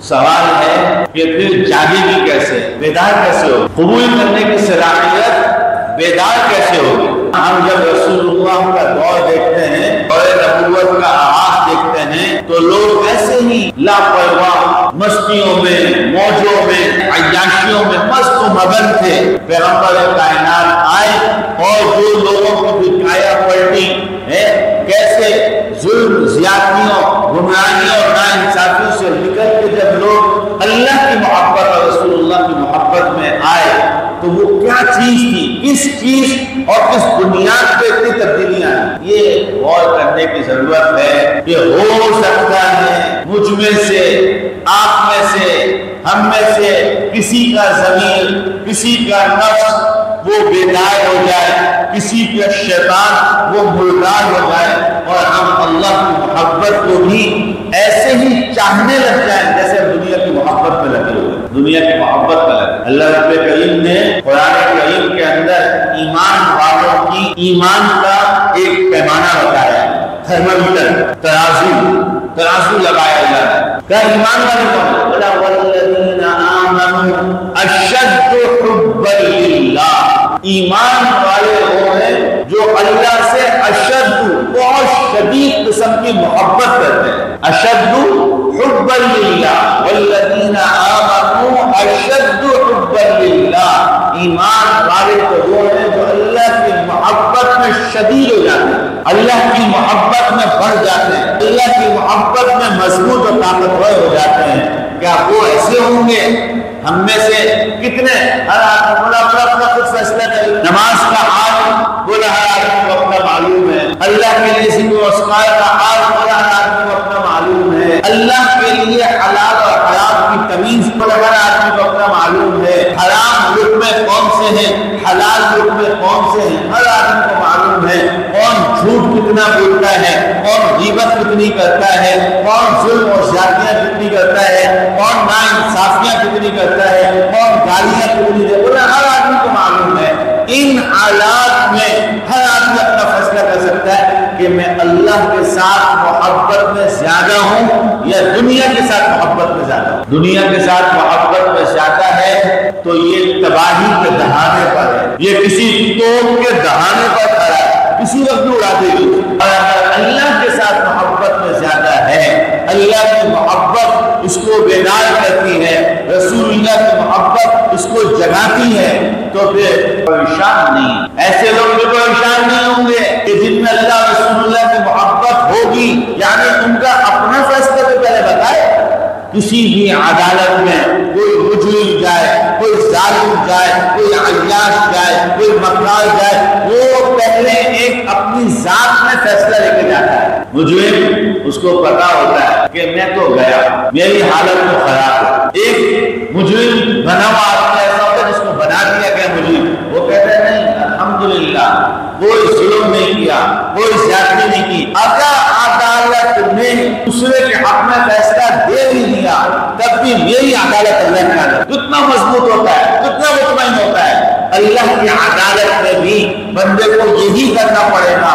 سوال ہے کہ پھر جاگے گی کیسے، بیدار کیسے ہو، قبول کرنے کی صلاحیت بیدار کیسے ہوگی؟ ہم جب رسول اللہ کا دور دیکھتے ہیں اور نبوت کا آغاز دیکھتے ہیں تو لوگ ایسے ہی لاپرواہ مستیوں میں، موجوں میں، عیاشیوں میں مست و مگن تھے۔ پیغمبر کائنات آئے اور جو لوگوں کو دکھایا پلٹی ہے، کیسے ظلم، زیادتیوں، گمراہیوں اور ناانصافیوں سے نکل کے جب لوگ اللہ کی محبت اور رسول اللہ کی محبت میں آئے تو وہ کیا چیز تھی، کس چیز اور کس بنیاد پہ اتنی تبدیلیاں ہیں، یہ غور کرنے کی ضرورت ہے کہ ہو سکتا ہے مجھ میں سے، آپ میں سے، ہم میں سے کسی کا ضمیر، کسی کا نفس وہ بیدار ہو جائے، کسی کا شیطان وہ مردار ہو جائے اور ہم اللہ کی محبت کو بھی ایسے ہی چاہنے لگ جائیں جیسے دنیا کی محبت میں لگے ہوئے، دنیا کی محبت میں لگے۔ اللہ رب کریم نے قرآن کریم کے اندر ایمان والوں کی ایمان کا ایک پیمانہ بتایا، تھرمامیٹر، ترازو لگایا اللہ نے۔ کیا ایمان والے کون ہیں؟ وَالَّذِينَ آمَنُوا أَشَدُّ حُبًّا لِلَّهِ، ایمان والے وہ ہیں جو اللہ سے اشد، بہت شدید قسم کی محبت کرتے ہیں۔ اشد حبا للہ، والذین آمنوا اشد حبا للہ، ایمان والے تو وہ ہیں جو اللہ کی محبت میں شدید ہو جاتے ہیں، اللہ کی محبت میں بڑھ جاتے ہیں، اللہ کی محبت میں مضبوط اور طاقتور ہو جاتے ہیں۔ کیا وہ ایسے ہوں گے؟ ہم میں سے کتنے، ہر آدمی اپنا خود فیصلہ کرے، نماز کا حال بولا ہر آدمی کو اپنا معلوم ہے، اللہ کے لیے ذکر و اذکار کا حال بولا ہر آدمی کو اپنا معلوم ہے، اللہ کے لیے حلال اور حرام کی تمیز بولا ہر آدمی کو اپنا معلوم ہے، حرام لقمے کون سے ہیں، حلال لقمے کون سے ہیں، ہر آدمی کو معلوم ہے، کون جھوٹ کتنا بولتا ہے، کون غیبت کتنی کرتا ہے، کون ظلم اور زیادتیاں کتنی کرتا ہے، کون ناانصافیاں کتنی کرتا ہے، کون گالیاں کتنی دے، بولا ہر آدمی کو معلوم ہے۔ ان حالات میں ہر آدمی اپنا فیصلہ کر سکتا ہے کہ میں اللہ کے ساتھ محبت میں زیادہ ہوں یا دنیا کے ساتھ محبت میں زیادہ ہوں۔ دنیا کے ساتھ محبت میں زیادہ ہے تو یہ تباہی کے دہانے پر ہے، یہ کسی توپ کے دہانے پر کھڑا ہے، کسی وقت بھی اڑا دے گی۔ اور اگر اللہ کے ساتھ محبت میں زیادہ ہے، اللہ کی محبت اس کو بیدار کرتی ہے، رسول اللہ کی محبت اس کو جگاتی ہے، تو پھر پریشان نہیں۔ ایسے لوگ جو پریشان نہیں ہوں گے کہ جن میں اللہ رسول اللہ کی محبت ہوگی، یعنی ان کا اپنا فیصلہ تو پہلے بتائے۔ کسی بھی عدالت میں کوئی مجرم جائے، کوئی ظالم جائے، کوئی عیاش جائے، کوئی مکار جائے، وہ پہلے ایک اپنی ذات میں فیصلہ لے کے جاتا ہے۔ مجرم اس کو پتا ہوتا ہے کہ میں تو گیا، میری حالت تو خراب ہے۔ ایک مجرم بنا ہوا آدمی ایسا ہوتا ہے جس کو بنا دیا گیا مجرم، وہ کہتا ہے نہیں الحمدللہ کوئی ظلم نہیں کیا، کوئی زیادتی نہیں کی۔ اگر عدالت نے دوسرے کے حق میں فیصلہ دے بھی دیا تب بھی میری عدالت اللہ کی عدالت کتنا مضبوط ہوتا ہے، کتنا مطمئن ہوتا ہے۔ اللہ کی عدالت میں بھی بندے کو یہی کرنا پڑے گا۔